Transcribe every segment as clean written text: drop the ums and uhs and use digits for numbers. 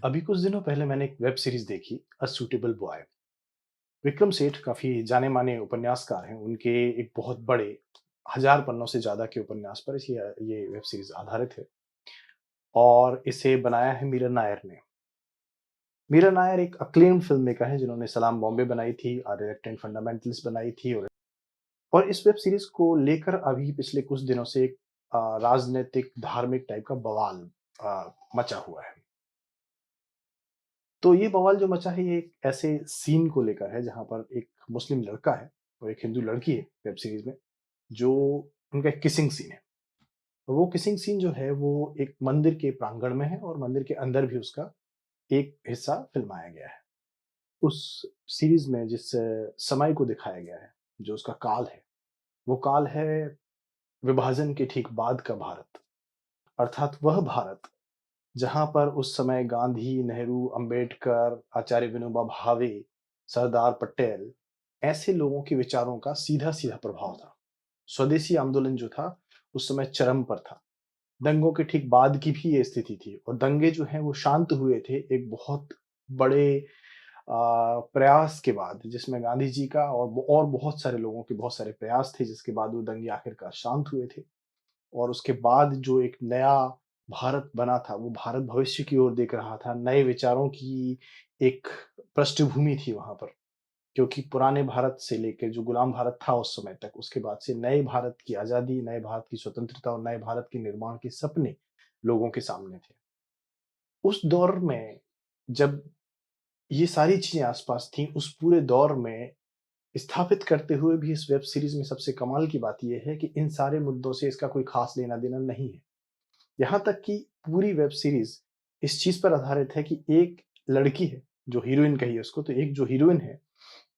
अभी कुछ दिनों पहले मैंने एक वेब सीरीज देखी, a suitable boy. Vikram Seth काफी जाने माने उपन्यासकार हैं। उनके एक बहुत बड़े 1000 पन्नों से ज्यादा के उपन्यास पर ये वेब सीरीज आधारित है और इसे बनाया है मीरा नायर ने। मीरा नायर एक अक्लेम्ड फिल्म मेकर है जिन्होंने सलाम बॉम्बे बनाई थी, रिलेक्टेंट फंडामेंटल्स बनाई थी और इस वेब सीरीज को लेकर अभी पिछले कुछ दिनों से एक राजनीतिक धार्मिक टाइप का बवाल मचा हुआ है। तो ये बवाल जो मचा है ये एक ऐसे सीन को लेकर है जहाँ पर एक मुस्लिम लड़का है और एक हिंदू लड़की है वेब सीरीज में, जो उनका एक किसिंग सीन है। और वो किसिंग सीन जो है वो एक मंदिर के प्रांगण में है और मंदिर के अंदर भी उसका एक हिस्सा फिल्माया गया है। उस सीरीज में जिस समय को दिखाया गया है, जो उसका काल है, वो काल है विभाजन के ठीक बाद का भारत। अर्थात वह भारत जहाँ पर उस समय गांधी, नेहरू, अंबेडकर, आचार्य विनोबा भावे, सरदार पटेल ऐसे लोगों के विचारों का सीधा-सीधा प्रभाव था। स्वदेशी आंदोलन जो था, उस समय चरम पर था। दंगों के ठीक बाद की भी ये स्थिति थी और दंगे जो हैं वो शांत हुए थे एक बहुत बड़े प्रयास के बाद, जिसमें गांधी जी का और बहुत सारे लोगों के बहुत सारे प्रयास थे, जिसके बाद वो दंगे आखिरकार शांत हुए थे। और उसके बाद जो एक नया भारत बना था, वो भारत भविष्य की ओर देख रहा था। नए विचारों की एक पृष्ठभूमि थी वहाँ पर, क्योंकि पुराने भारत से लेकर जो गुलाम भारत था उस समय तक, उसके बाद से नए भारत की आज़ादी, नए भारत की स्वतंत्रता और नए भारत के निर्माण के सपने लोगों के सामने थे। उस दौर में जब ये सारी चीज़ें आस-पास थीं, उस पूरे दौर में स्थापित करते हुए भी इस वेब सीरीज़ में सबसे कमाल की बात ये है कि इन सारे मुद्दों से इसका कोई ख़ास लेना-देना नहीं है। यहाँ तक कि पूरी वेब सीरीज़ इस चीज़ पर आधारित है कि एक लड़की है, जो हीरोइन कहिए उसको, तो एक जो हीरोइन है,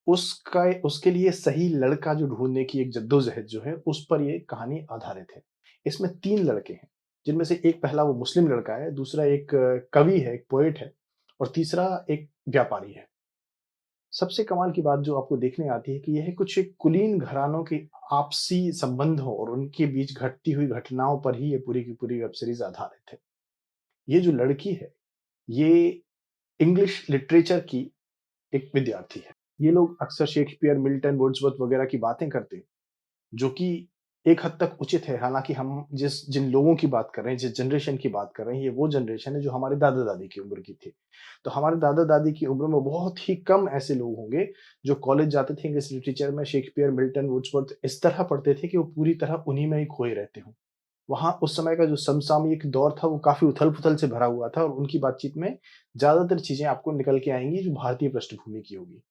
उसका उसके लिए सही लड़का जो ढूँढने की एक जद्दोजहद जो है, उस पर ये कहानी आधारित है। इसमें 3 लड़के हैं, जिनमें से एक पहला वो मुस्लिम लड़का है, दूसरा एक कवि है, एक पोएट है और तीसरा एक व्यापारी है। सबसे कमाल की बात जो आपको देखने आती है कि यह कुछ एक कुलीन घरानों के आपसी संबंधों और उनके बीच घटती हुई घटनाओं पर ही ये पूरी की पूरी वेब सीरीज़ आधारित है। ये जो लड़की है, ये इंग्लिश लिटरेचर की एक विद्यार्थी है। ये लोग अक्सर शेक्सपियर, मिल्टन, वर्ड्सवर्थ वगैरह की बातें करते हैं, जो कि एक हद तक उचित है। हालाँकि हम जिन लोगों की बात कर रहे हैं, जिस जनरेशन की बात कर रहे हैं, ये वो जनरेशन है जो हमारे दादा-दादी की उम्र की थी। तो हमारे दादा-दादी की उम्र में बहुत ही कम ऐसे लोग होंगे, जो कॉलेज जाते थे इंग्लिश लिटरेचर में शेक्सपियर, मिल्टन, वर्ड्सवर्थ इस तरह पढ़ते थे कि वो पूरी तरह उन्हीं में ही खोए रहते हों। वहाँ उस समय का जो समसामयिक दौर था, वो काफ़ी उथल-पुथल से भरा हुआ था और उनकी बातचीत में ज़्यादातर चीज़ें आपको निकल के आएँगी जो भारतीय पृष्ठभूमि की होगी।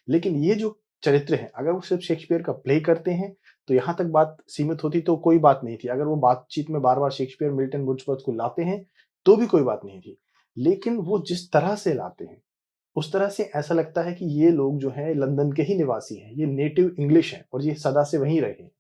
लेकिन ये जो चरित्र हैं, अगर वो सिर्फ़ शेक्सपियर का प्ले करते हैं, तो यहाँ तक बात सीमित होती तो कोई बात नहीं थी। अगर वो बातचीत में बार-बार शेक्सपियर, मिल्टन, वुड्सवर्थ को लाते हैं, तो भी कोई बात नहीं थी। लेकिन वो जिस तरह से लाते हैं, उस तरह से ऐसा लगता है कि ये लोग जो हैं लंदन के ही निवासी हैं, ये नेटिव इंग्लिश हैं और ये सदा से वहीं रहे हैं।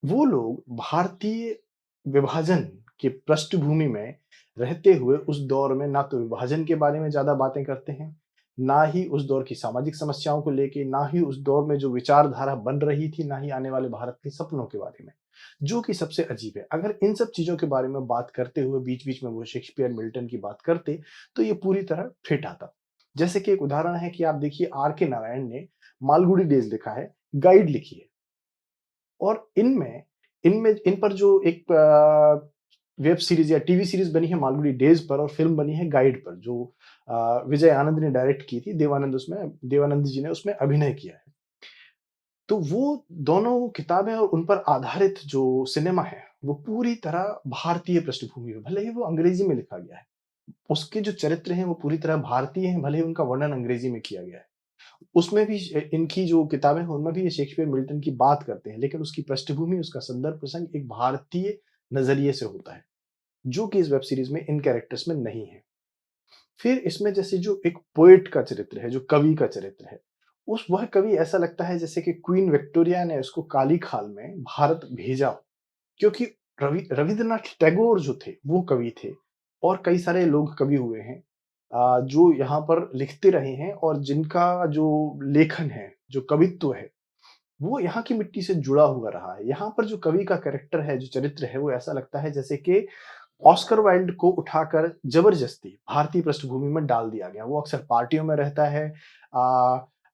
वो लोग भारतीय विभाजन की पृष्ठभूमि में रहते हुए उस दौर में ना तो विभाजन के बारे में ज़्यादा बातें करते हैं, ना ही उस दौर की सामाजिक समस्याओं को लेके, ना ही उस दौर में जो विचारधारा बन रही थी, ना ही आने वाले भारत के सपनों के बारे में, जो कि सबसे अजीब है। अगर इन सब चीज़ों के बारे में बात करते हुए बीच-बीच में वो शेक्सपियर, मिल्टन की बात करते, तो ये पूरी तरह फिट आता। जैसे कि एक उदाहरण है कि आप देखिए आर के नारायण ने मालगुडी डेज़ लिखा है, गाइड लिखी है। और इनमें इनमें इन पर जो एक वेब सीरीज़ या टीवी सीरीज़ बनी है मालगुडी डेज़ पर और फ़िल्म बनी है गाइड पर, जो विजय आनंद ने डायरेक्ट की थी, देवानंद जी ने उसमें अभिनय किया है। तो वो दोनों किताबें और उन पर आधारित जो सिनेमा है, वो पूरी तरह भारतीय पृष्ठभूमि में, भले ही वो अंग्रेज़ी में लिखा गया है। उसके जो चरित्र हैं, वो पूरी तरह भारतीय हैं, भले ही उनका वर्णन अंग्रेज़ी में किया गया है। उसमें भी इनकी जो किताबें हैं, उनमें भी ये शेक्सपियर, मिल्टन की बात करते हैं, लेकिन उसकी पृष्ठभूमि, उसका संदर्भ प्रसंग एक भारतीय नज़रिए से होता है, जो कि इस वेब सीरीज़ में इन कैरेक्टर्स में नहीं है। फिर इसमें जैसे जो एक पोएट का चरित्र है, जो कवि का चरित्र है, उस वह कवि ऐसा लगता है जैसे कि क्वीन विक्टोरिया ने उसको काली खाल में भारत भेजा हो। क्योंकि रवींद्रनाथ टैगोर जो थे, वो कवि थे और कई सारे लोग कवि हुए हैं जो यहाँ पर लिखते रहे हैं और जिनका जो लेखन है, जो कवित्व है, वो यहाँ की मिट्टी से जुड़ा हुआ रहा है। यहाँ पर जो कवि का कैरेक्टर है, जो चरित्र है, वो ऐसा लगता है जैसे कि ऑस्कर वाइल्ड को उठाकर ज़बरदस्ती भारतीय पृष्ठभूमि में डाल दिया गया। वो अक्सर पार्टियों में रहता है।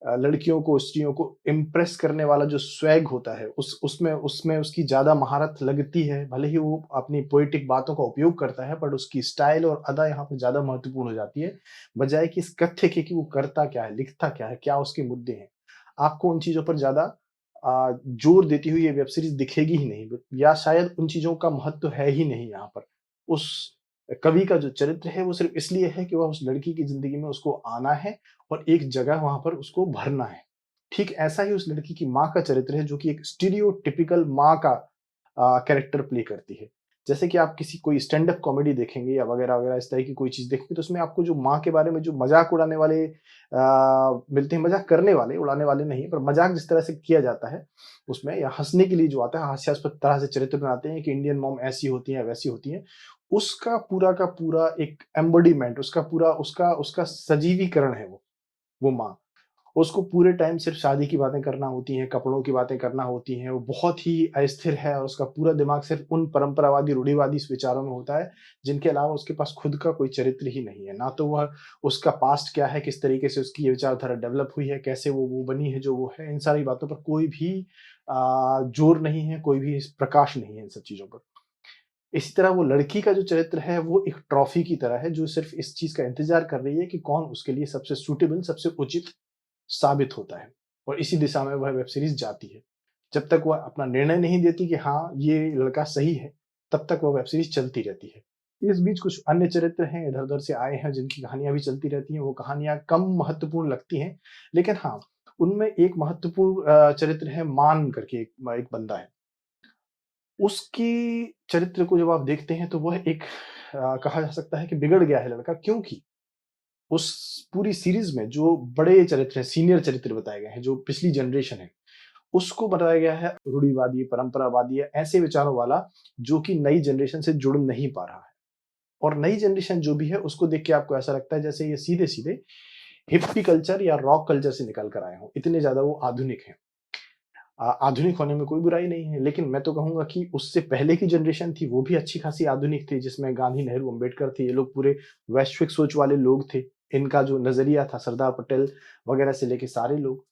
लड़कियों को, स्त्रियों को इम्प्रेस करने वाला जो स्वैग होता है, उसमें उसमें उसकी ज़्यादा महारत लगती है। भले ही वो अपनी पोएटिक बातों का उपयोग करता है, बट उसकी स्टाइल और अदा यहाँ पे ज़्यादा महत्वपूर्ण हो जाती है, बजाए कि इस कथ्य के कि वो करता क्या है, लिखता क्या है, क्या उसके मुद्दे हैं। आपको उन चीज़ों पर ज़्यादा जोर देती हुई ये वेब सीरीज़ दिखेगी ही नहीं, या शायद उन चीज़ों का महत्व है ही नहीं यहाँ पर। उस कवि का जो चरित्र है वो सिर्फ इसलिए है कि वह उस लड़की की ज़िंदगी में उसको आना है और एक जगह वहाँ पर उसको भरना है। ठीक ऐसा ही उस लड़की की माँ का चरित्र है, जो कि एक स्टीरियोटिपिकल माँ का कैरेक्टर प्ले करती है। जैसे कि आप किसी कोई स्टैंड अप कॉमेडी देखेंगे या वगैरह-वगैरह इस तरह की कोई चीज़ देखेंगे, तो उसमें आपको जो माँ के बारे में जो मज़ाक उड़ाने वाले मिलते हैं, मज़ाक करने वाले, उड़ाने वाले नहीं, पर मज़ाक जिस तरह से किया जाता है उसमें, या हँसने के लिए जो आता है, हास्यास्पद तरह से चरित्र बनाते हैं कि इंडियन मॉम ऐसी होती हैं, वैसी होती हैं। उसका पूरा का पूरा एक एम्बॉडीमेंट, उसका पूरा उसका उसका सजीवीकरण है वो माँ। उसको पूरे टाइम सिर्फ़ शादी की बातें करना होती हैं, कपड़ों की बातें करना होती हैं, वो बहुत ही अस्थिर है और उसका पूरा दिमाग सिर्फ़ उन परंपरावादी, रूढ़िवादी विचारों में होता है, जिनके अलावा उसके पास खुद का कोई चरित्र ही नहीं है। ना तो वह उसका पास्ट क्या है, किस तरीके से उसकी ये विचारधारा डेवलप हुई है, कैसे वो बनी है जो वो है, इन सारी बातों पर कोई भी जोर नहीं है, कोई भी प्रकाश नहीं है इन सब चीज़ों पर। इसी तरह वो लड़की का जो चरित्र है, वो एक ट्रॉफ़ी की तरह है, जो सिर्फ़ इस चीज़ का इंतज़ार कर रही है कि कौन उसके लिए सबसे सूटेबल, सबसे उचित साबित होता है, और इसी दिशा में वह वेब सीरीज़ जाती है। जब तक वह अपना निर्णय नहीं देती कि हाँ, ये लड़का सही है, तब तक वह वेब सीरीज़ चलती रहती है। इस बीच कुछ अन्य चरित्र हैं, इधर-उधर से आए हैं, जिनकी कहानियाँ भी चलती रहती हैं। वो कहानियाँ कम महत्वपूर्ण लगती हैं, लेकिन हाँ, उनमें एक महत्वपूर्ण चरित्र है, मान करके एक बंदा है। उसकी चरित्र को जब आप देखते हैं, तो वह एक कहा जा सकता है कि बिगड़ गया है लड़का, क्योंकि उस पूरी सीरीज़ में जो बड़े चरित्र हैं, सीनियर चरित्र बताए गए हैं, जो पिछली जनरेशन है, उसको बताया गया है रूढ़िवादी, परंपरावादी या ऐसे विचारों वाला, जो कि नई जनरेशन से जुड़ नहीं पा रहा है। और नई जनरेशन जो भी है, उसको देख के आपको ऐसा लगता है जैसे ये सीधे-सीधे हिप्पी कल्चर या रॉक कल्चर से निकल कर आए हों, इतने ज़्यादा वो आधुनिक हैं। आधुनिक होने में कोई बुराई नहीं है, लेकिन मैं तो कहूँगा कि उससे पहले की जनरेशन थी, वो भी अच्छी-खासी आधुनिक थी, जिसमें गांधी, नेहरू, अम्बेडकर थे। ये लोग पूरे वैश्विक सोच वाले लोग थे। इनका जो नज़रिया था, सरदार पटेल वगैरह से लेके सारे लोग,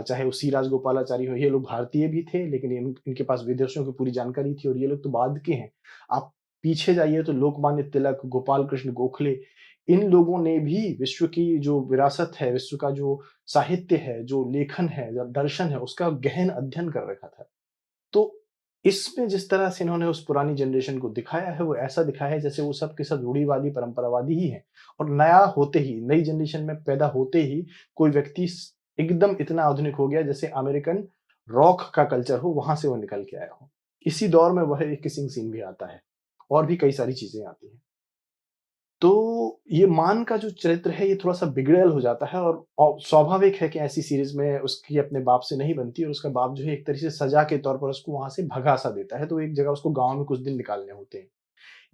चाहे वो सी राजगोपालाचारी हो, ये लोग भारतीय भी थे, लेकिन इनके पास विदेशों की पूरी जानकारी थी, और ये लोग तो बाद के हैं। आप पीछे जाइए तो लोकमान्य तिलक, गोपाल कृष्ण गोखले, इन लोगों ने भी विश्व की जो विरासत है, विश्व का जो साहित्य है, जो लेखन है, जो दर्शन है, उसका गहन अध्ययन कर रखा था। तो इसमें जिस तरह से इन्होंने उस पुरानी जनरेशन को दिखाया है, वो ऐसा दिखाया है जैसे वो सब के सब रूढ़िवादी, परंपरावादी ही हैं, और नया होते ही, नई जनरेशन में पैदा होते ही कोई व्यक्ति एकदम इतना आधुनिक हो गया, जैसे अमेरिकन रॉक का कल्चर हो, वहां से वो निकल के आया हो। इसी दौर में वह एक किसिंग सीन भी आता है, और भी कई सारी चीजें आती हैं। तो ये मान का जो चरित्र है, ये थोड़ा-सा बिगड़ैल हो जाता है, और स्वाभाविक है कि ऐसी सीरीज़ में उसकी अपने बाप से नहीं बनती, और उसका बाप जो है एक तरह से सज़ा के तौर पर उसको वहाँ से भगा-सा देता है, तो एक जगह उसको गाँव में कुछ दिन निकालने होते हैं।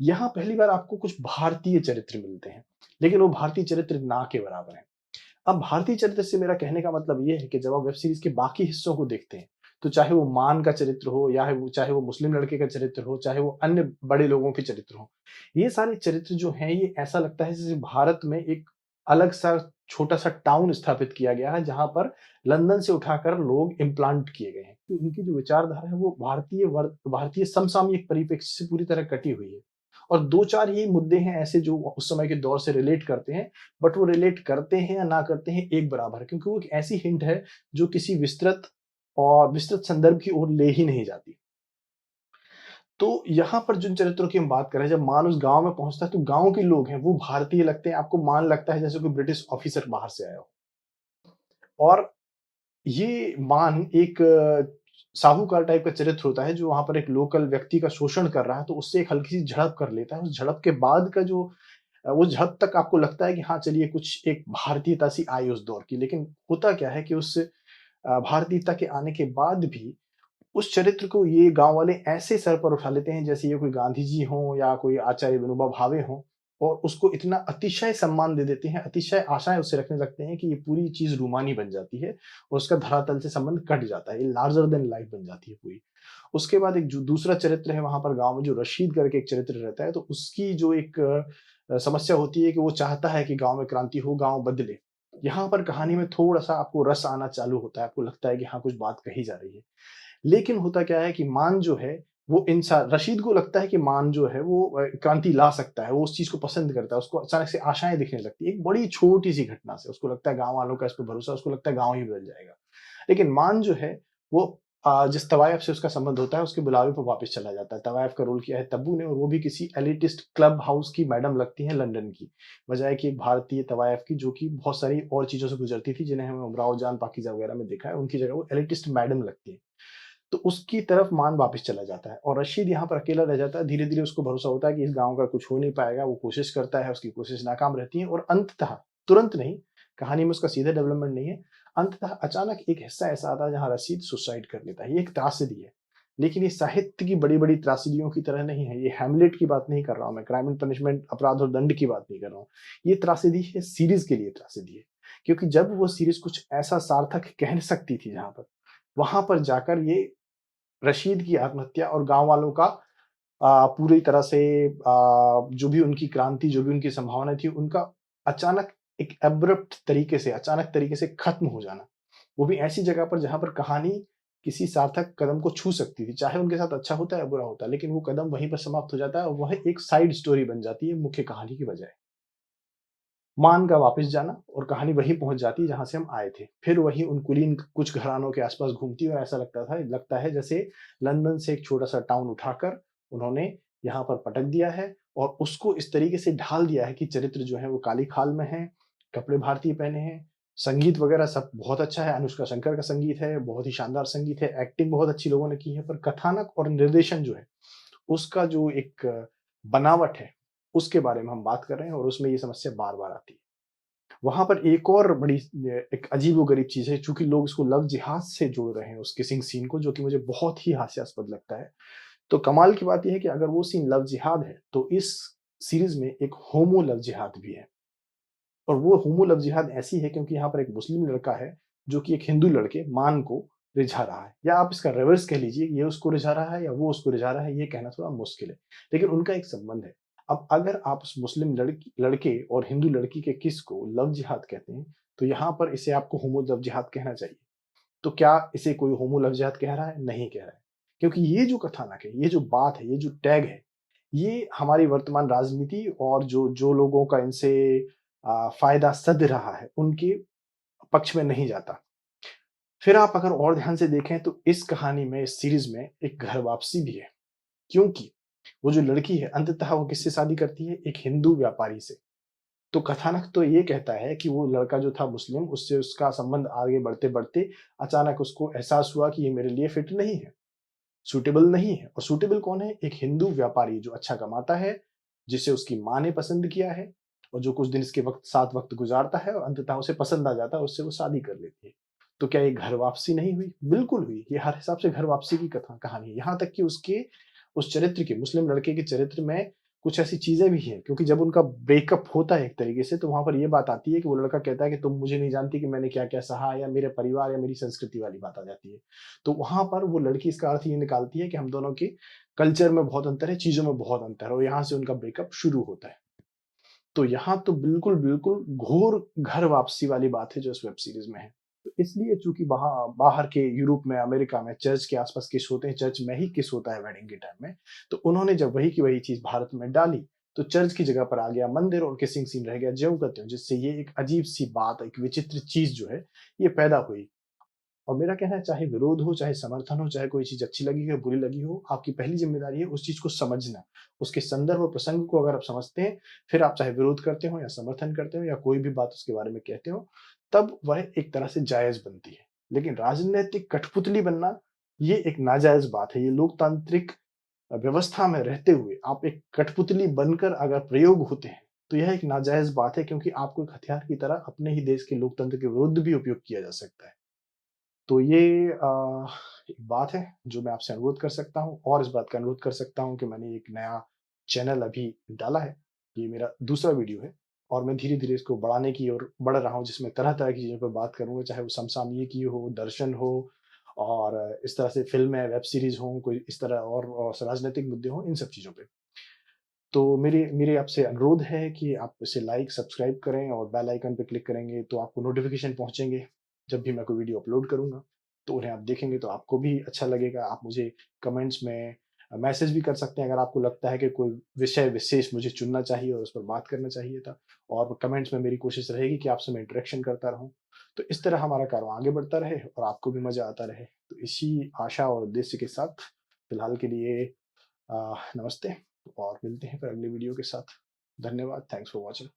यहाँ पहली बार आपको कुछ भारतीय चरित्र मिलते हैं, लेकिन वो भारतीय चरित्र ना के बराबर हैं। अब भारतीय चरित्र से मेरा कहने का मतलब ये है कि जब आप वेब सीरीज़ के बाकी हिस्सों को देखते हैं, तो चाहे वो मान का चरित्र हो, या है वो चाहे वो मुस्लिम लड़के का चरित्र हो, चाहे वो अन्य बड़े लोगों के चरित्र हों, ये सारे चरित्र जो हैं, ये ऐसा लगता है जैसे भारत में एक अलग-सा छोटा-सा टाउन स्थापित किया गया है, जहाँ पर लंदन से उठाकर लोग इम्प्लांट किए गए हैं। तो उनकी जो विचारधारा है, वो भारतीय समसामयिक परिप्रेक्ष्य से पूरी तरह कटी हुई है। और 2-4 ही मुद्दे हैं ऐसे जो उस समय के दौर से रिलेट करते हैं, बट वो रिलेट करते हैं या ना करते हैं, एक बराबर है, क्योंकि वो एक ऐसी हिंट है जो किसी विस्तृत संदर्भ की ओर ले ही नहीं जाती। तो यहाँ पर जिन चरित्रों की हम बात कर रहे हैं, जब मान उस गाँव में पहुँचता है, तो गाँव के लोग हैं, वो भारतीय लगते हैं, आपको मान लगता है जैसे कोई ब्रिटिश ऑफिसर बाहर से आया हो। और ये मान एक साहूकार टाइप का चरित्र होता है, जो वहाँ पर एक लोकल व्यक्ति का शोषण कर रहा है, तो उससे एक हल्की-सी झड़प कर लेता है। उस झड़प के बाद का जो उस झड़प तक आपको लगता है कि हाँ, चलिए कुछ एक भारतीयता सी आई उस दौर की। लेकिन होता क्या है कि उस भारतीयता के आने के बाद भी उस चरित्र को ये गाँव वाले ऐसे सर पर उठा लेते हैं, जैसे ये कोई गांधी जी हों या कोई आचार्य विनोबा भावे हों, और उसको इतना अतिशय सम्मान दे देते हैं, अतिशय आशाएँ उससे रखने लगते हैं कि ये पूरी चीज़ रूमानी बन जाती है और उसका धरातल से संबंध कट जाता है। ये लार्जर देन लाइफ बन जाती है पूरी। उसके बाद एक जो दूसरा चरित्र है वहाँ पर गाँव में, जो रशीद करके एक चरित्र रहता है, तो उसकी जो एक समस्या होती है कि वो चाहता है कि गाँव में क्रांति हो, गाँव बदले। यहाँ पर कहानी में थोड़ा-सा आपको रस आना चालू होता है, आपको लगता है कि हाँ, कुछ बात कही जा रही है। लेकिन होता क्या है कि मान जो है, वो इंसान, रशीद को लगता है कि मान जो है वो क्रांति ला सकता है, वो उस चीज़ को पसंद करता है, उसको अचानक से आशाएँ दिखने लगती हैं। एक बड़ी छोटी-सी घटना से उसको लगता है गाँव वालों का इस पे भरोसा है, उसको लगता है गाँव ही बदल जाएगा। लेकिन मान जो है वो जिस तवायफ से उसका संबंध होता है, उसके बुलावे पर वापस चला जाता है। तवायफ का रोल किया है तब्बू ने, और वो भी किसी एलिटिस्ट क्लब हाउस की मैडम लगती हैं लंदन की। बजाए कि एक भारतीय तवायफ की, जो कि बहुत सारी और चीज़ों से गुज़रती थी, जिन्हें हमने उमराव जान, पाकीज़ा वगैरह में देखा है, उनकी जगह वो एलिटिस्ट मैडम लगती हैं। तो उसकी तरफ मान वापस चला जाता है और रशीद यहाँ पर अकेला रह जाता है। धीरे-धीरे उसको भरोसा होता है कि इस गाँव का कुछ हो नहीं पाएगा, वो कोशिश करता है, उसकी कोशिश नाकाम रहती है और अंततः, तुरंत नहीं, कहानी में उसका सीधा डेवलपमेंट नहीं है, अंततः अचानक एक हिस्सा ऐसा आता है जहाँ रशीद सुसाइड कर लेता है। ये एक त्रासदी है, लेकिन ये साहित्य की बड़ी-बड़ी त्रासदियों की तरह नहीं है। ये हैमलेट की बात नहीं कर रहा हूँ मैं, क्राइम एंड पनिशमेंट, अपराध और दंड की बात नहीं कर रहा हूँ। ये त्रासदी है, सीरीज़ के लिए त्रासदी है, क्योंकि जब वो सीरीज़ कुछ ऐसा सार्थक कह सकती थी जहाँ पर, वहाँ पर जाकर ये रशीद की आत्महत्या और गाँव वालों का पूरी तरह से जो भी उनकी क्रांति, जो भी उनकी संभावना थी, उनका अचानक एक अब्रप्ट तरीके से, अचानक तरीके से खत्म हो जाना। वो भी ऐसी जगह पर जहाँ पर कहानी किसी सार्थक कदम को छू सकती थी, चाहे उनके साथ अच्छा होता है या बुरा होता है, लेकिन वो कदम वहीं पर समाप्त हो जाता है और वह एक साइड स्टोरी बन जाती है मुख्य कहानी की बजाय। मान का वापस जाना और कहानी वहीं पहुँच जाती है जहाँ से हम आए थे। फिर वही उन कुलीन कुछ घरानों के आस-पास घूमती है और ऐसा लगता है जैसे लंदन से एक छोटा-सा टाउन उठाकर उन्होंने यहाँ पर पटक दिया है और उसको इस तरीके से ढाल दिया है कि चरित्र जो है वो काली खाल में हैं, कपड़े भारतीय पहने हैं, संगीत वगैरह सब बहुत अच्छा है, अनुष्का शंकर का संगीत है, बहुत ही शानदार संगीत है, एक्टिंग बहुत अच्छी लोगों ने की है, पर कथानक और निर्देशन जो है, उसका जो एक बनावट है, उसके बारे में हम बात कर रहे हैं और उसमें ये समस्या बार-बार आती है। वहाँ पर एक और बड़ी एक अजीबो-गरीब चीज़ है, चूँकि लोग इसको लव जिहाद से जोड़ रहे हैं उस किसिंग सीन को, जो कि मुझे बहुत ही हास्यास्पद लगता है। तो कमाल की बात ये है कि अगर वो सीन लव जिहाद है, तो इस सीरीज़ में एक होमो लव जिहाद भी है और वो होमो लव जिहाद ऐसी है क्योंकि यहाँ पर एक मुस्लिम लड़का है, जो कि एक हिंदू लड़के मान को रिझा रहा है, या आप इसका रिवर्स कह लीजिए, ये उसको रिझा रहा है या वो उसको रिझा रहा है, ये कहना थोड़ा मुश्किल है। लेकिन उनका एक संबंध है। अब अगर आप उस मुस्लिम लड़के और हिंदू लड़की के किस को लव जिहाद कहते हैं, तो यहाँ पर इसे आपको होमो लव जिहाद कहना चाहिए। तो क्या इसे कोई होमो लव जिहाद कह रहा है? नहीं कह रहा है। क्योंकि ये जो कथानक है, ये जो बात है, ये जो टैग है, ये हमारी वर्तमान राजनीति और जो जो लोगों का इनसे फ़ायदा सध रहा है, उनके पक्ष में नहीं जाता। फिर आप अगर और ध्यान से देखें तो इस कहानी में, इस सीरीज़ में एक घर वापसी भी है। क्योंकि वो जो लड़की है, अंततः वो किससे शादी करती है? एक हिंदू व्यापारी से। तो कथानक तो ये कहता है कि वो लड़का जो था मुस्लिम, उससे उसका संबंध आगे बढ़ते-बढ़ते अचानक उसको एहसास हुआ कि ये मेरे लिए फिट नहीं है, सूटेबल नहीं है। और सूटेबल कौन है? एक हिंदू व्यापारी जो अच्छा कमाता है, जिसे उसकी माँ ने पसंद किया है और जो कुछ दिन इसके वक़्त गुज़ारता है और अंततः उसे पसंद आ जाता है, उससे वो शादी कर लेती है। तो क्या ये घर वापसी नहीं हुई? बिल्कुल हुई। ये हर हिसाब से घर वापसी की कहानी है। यहाँ तक कि उसके उस चरित्र की, मुस्लिम लड़के के चरित्र में कुछ ऐसी चीज़ें भी हैं, क्योंकि जब उनका ब्रेकअप होता है एक तरीके से, तो वहाँ पर ये बात आती है कि वो लड़का कहता है कि तुम मुझे नहीं जानती कि मैंने क्या-क्या सहा, या मेरे परिवार या मेरी संस्कृति वाली बात आ जाती है। तो वहाँ पर वो लड़की इसका अर्थ ये निकालती है कि हम दोनों के कल्चर में बहुत अंतर है, चीज़ों में बहुत अंतर है, और यहाँ से उनका ब्रेकअप शुरू होता है। तो यहाँ तो बिल्कुल घोर घर वापसी वाली बात है जो इस वेब सीरीज़ में है। तो इसलिए चूँकि बाहर के यूरोप में, अमेरिका में चर्च के आस-पास किस होते हैं, चर्च में ही किस होता है वेडिंग के टाइम में, तो उन्होंने जब वही की वही चीज़ भारत में डाली, तो चर्च की जगह पर आ गया मंदिर और किसिंग सीन रह गया ज्यों का त्यों, जिससे ये एक अजीब-सी बात, एक विचित्र चीज़ जो है, ये पैदा हुई। और मेरा कहना है, चाहे विरोध हो, चाहे समर्थन हो, चाहे कोई चीज़ अच्छी लगी हो, बुरी लगी हो, आपकी पहली ज़िम्मेदारी है उस चीज़ को समझना। उसके संदर्भ और प्रसंग को अगर आप समझते हैं, फिर आप चाहे विरोध करते हो या समर्थन करते हो या कोई भी बात उसके बारे में कहते हो, तब वह एक तरह से जायज़ बनती है। लेकिन राजनैतिक कठपुतली बनना, ये एक नाजायज़ बात है। ये लोकतांत्रिक व्यवस्था में रहते हुए आप एक कठपुतली बनकर अगर प्रयोग होते हैं, तो यह एक नाजायज़ बात है, क्योंकि आपको एक हथियार की तरह अपने ही देश के लोकतंत्र के विरुद्ध भी उपयोग किया जा सकता है। तो ये एक बात है जो मैं आपसे अनुरोध कर सकता हूँ, और इस बात का अनुरोध कर सकता हूँ कि मैंने एक नया चैनल अभी डाला है, ये मेरा दूसरा वीडियो है और मैं धीरे-धीरे इसको बढ़ाने की ओर बढ़ रहा हूँ, जिसमें तरह-तरह की चीज़ों पे बात करूँगा, चाहे वो समसामयिकी हो, दर्शन हो और इस तरह से फ़िल्में, वेब सीरीज़ हों, कोई इस तरह और राजनैतिक मुद्दे हों, इन सब चीज़ों पे। तो मेरे मेरे आपसे अनुरोध है कि आप इसे लाइक, सब्सक्राइब करें और बेल आइकन पे क्लिक करेंगे तो आपको नोटिफ़िकेशन पहुँचेंगे, जब भी मैं कोई वीडियो अपलोड करूँगा। तो उन्हें आप देखेंगे तो आपको भी अच्छा लगेगा। आप मुझे कमेंट्स में मैसेज भी कर सकते हैं अगर आपको लगता है कि कोई विषय विशेष मुझे चुनना चाहिए और उस पर बात करना चाहिए था। और कमेंट्स में मेरी कोशिश रहेगी कि आपसे मैं इंटरेक्शन करता रहूँ। तो इस तरह हमारा कारवां आगे बढ़ता रहे और आपको भी मज़ा आता रहे। तो इसी आशा और उद्देश्य के साथ फिलहाल के लिए नमस्ते और मिलते हैं फिर अगले वीडियो के साथ। धन्यवाद। Thanks for watching.